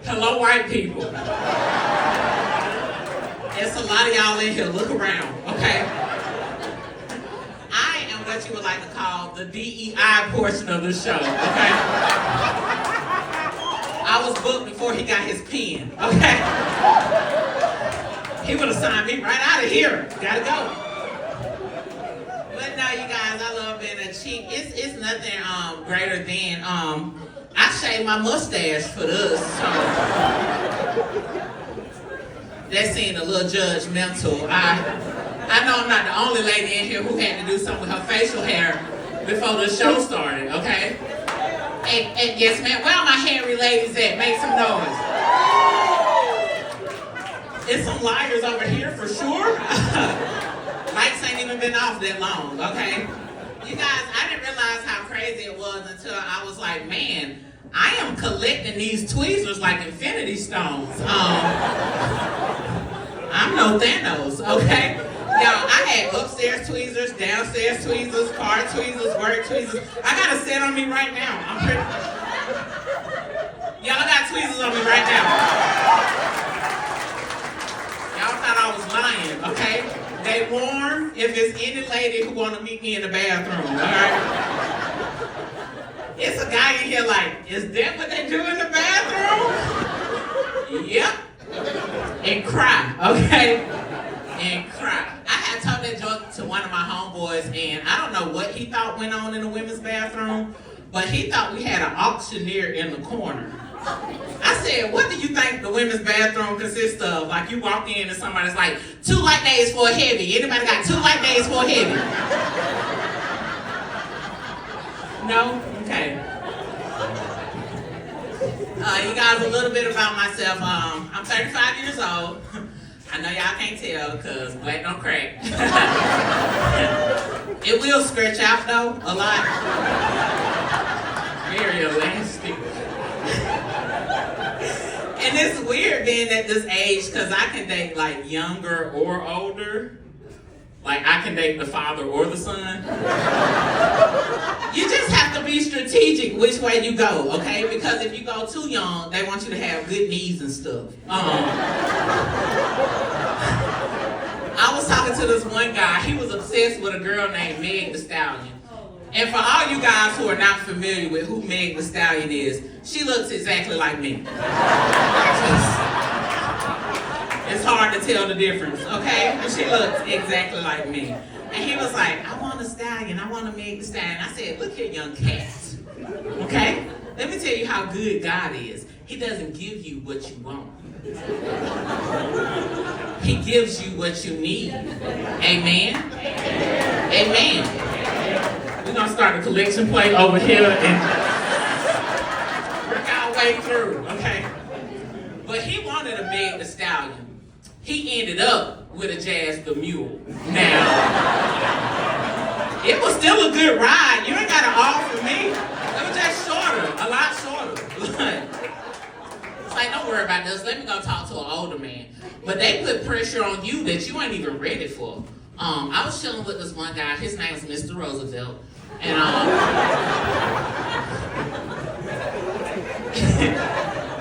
Hello, white people. There's a lot of y'all in here. Look around, okay? I am what you would like to call the DEI portion of the show, okay? I was booked before he got his pen, okay? He would have signed me right out of here. Gotta go. But no, you guys, I love being a chick. It's nothing greater than I shaved my mustache for this, so that seemed a little judgmental. I know I'm not the only lady in here who had to do something with her facial hair before the show started, okay? And yes, ma'am, where are my hairy ladies at? Make some noise. It's some liars over here for sure. Lights ain't even been off that long, okay? You guys, I didn't realize how crazy it was until I was like, man, I am collecting these tweezers like infinity stones. I'm no Thanos, okay? Y'all, I had upstairs tweezers, downstairs tweezers, car tweezers, work tweezers. I got a set on me right now. Y'all got tweezers on me right now. Y'all thought I was lying, okay? They warm if it's any lady who want to meet me in the bathroom, all right? It's a guy in here like, is that what they do in the bathroom? Yep. And cry, okay? And cry. I had told that joke to one of my homeboys, and I don't know what he thought went on in the women's bathroom, but he thought we had an auctioneer in the corner. I said, what do you think the women's bathroom consists of? Like you walk in and somebody's like, 2 light days for a heavy. Anybody got 2 light days for a heavy? No? Okay. You guys, a little bit about myself. I'm 35 years old. I know y'all can't tell because black don't crack. It will stretch out though, a lot. Very elastic. And it's weird being at this age because I can date like younger or older. Like I can date the father or the son. You just have to be strategic which way you go, okay? Because if you go too young, they want you to have good knees and stuff. I was talking to this one guy. He was obsessed with a girl named Meg the Stallion. And for all you guys who are not familiar with who Meg the Stallion is, she looks exactly like me. It's hard to tell the difference, okay? But she looks exactly like me. And he was like, I want a stallion, I want to Meg the Stallion. I said, look here, young cat, okay? Let me tell you how good God is. He doesn't give you what you want. He gives you what you need. Amen? Amen. We're going to start a collection plate over here and work our way through, okay? But he wanted a Meg the Stallion. He ended up with a Jas the Mule. Now, it was still a good ride. You ain't got to offer me. It was just shorter, a lot shorter. It's like, don't worry about this. Let me go talk to an older man. But they put pressure on you that you ain't even ready for. I was chilling with this one guy. His name is Mr. Roosevelt. And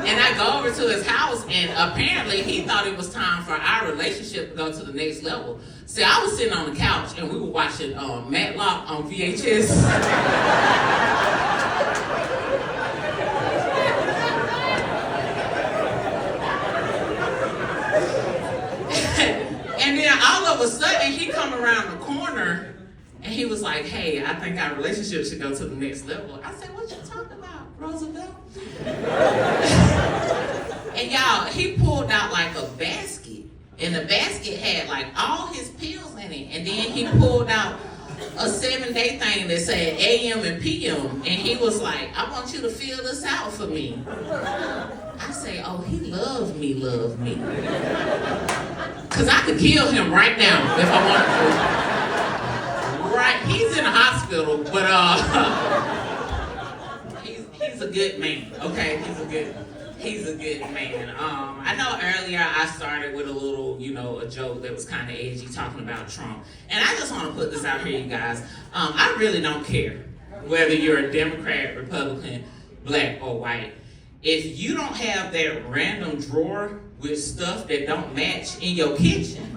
and I go over to his house, and apparently he thought it was time for our relationship to go to the next level. See, I was sitting on the couch, and we were watching Matlock on VHS. And then all of a sudden, he come around the corner, and he was like, hey, I think our relationship should go to the next level. I said, what you talking about, Roosevelt? And y'all, he pulled out like a basket, and the basket had like all his pills in it, and then he pulled out a 7-day thing that said AM and PM, and he was like, I want you to fill this out for me. I say, oh, he loves me. Because I could kill him right now if I wanted to. Right, he's in the hospital, but he's a good man, okay? He's a good man. I know earlier I started with a little, a joke that was kind of edgy talking about Trump. And I just want to put this out here, you guys. I really don't care whether you're a Democrat, Republican, black, or white. if you don't have that random drawer with stuff that don't match in your kitchen,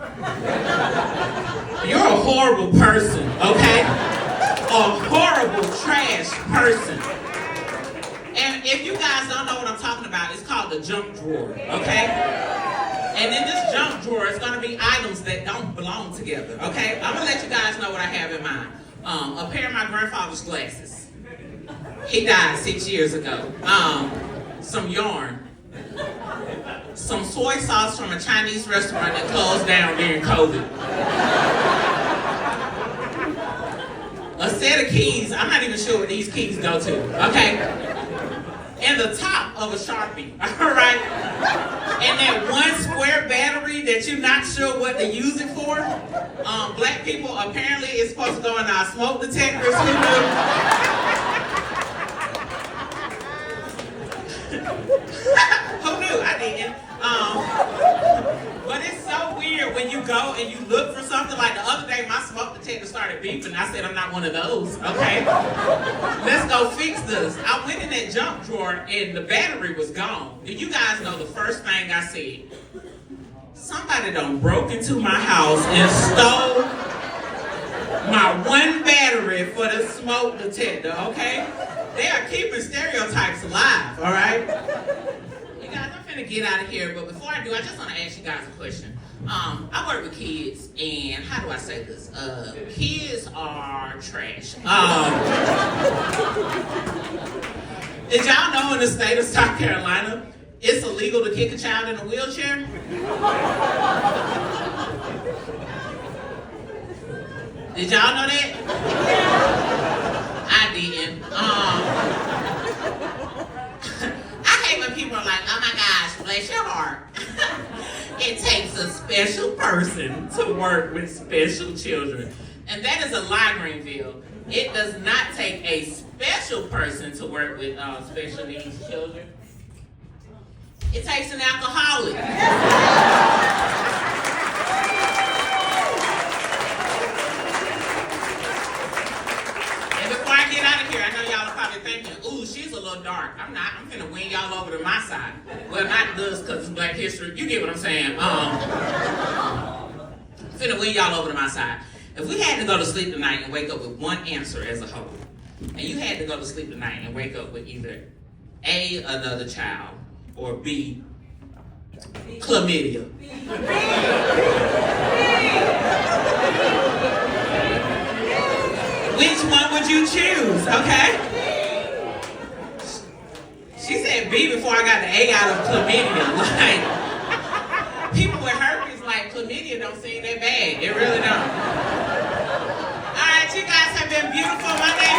you're a horrible person, okay? A horrible trash person. And if you guys don't know what I'm talking about, it's called the junk drawer, okay? And in this junk drawer, it's gonna be items that don't belong together, okay? I'm gonna let you guys know what I have in mind. A pair of my grandfather's glasses. He died 6 years ago. Some yarn. Some soy sauce from a Chinese restaurant that closed down during COVID. A set of keys. I'm not even sure what these keys go to, okay? And the top of a Sharpie, all right? And that one square battery that you're not sure what to use it for. Black people, apparently it's supposed to go in our smoke detectors. Who knew? I didn't. But it's so weird when you go and you look for something. Like the other day, my smoke detector started beeping. I said, I'm not one of those, okay? Let's go fix this. I went in that junk drawer and the battery was gone. Do you guys know the first thing I said? Somebody done broke into my house and stole my one battery for the smoke detector, okay? They are keeping stereotypes alive, all right? You guys, I'm finna get out of here, but before I do, I just want to ask you guys a question. I work with kids, and how do I say this? Kids are trash. Did y'all know in the state of South Carolina, it's illegal to kick a child in a wheelchair? Did y'all know that? I didn't. I hate when people are like, oh my gosh, bless your heart. It takes a special person to work with special children. And that is a lie, Greenville. It does not take a special person to work with special needs children. It takes an alcoholic. Get out of here. I know y'all are probably thinking, ooh, she's a little dark. I'm not. I'm finna win y'all over to my side. Well, not this because it's Black History. You get what I'm saying. Finna win y'all over to my side. If we had to go to sleep tonight and wake up with one answer as a whole, and you had to go to sleep tonight and wake up with either A, another child, or B, chlamydia. Which one would you choose, okay? She said B before I got the A out of chlamydia. Like, people with herpes, like, chlamydia don't seem that bad. It really don't. All right, you guys have been beautiful. My name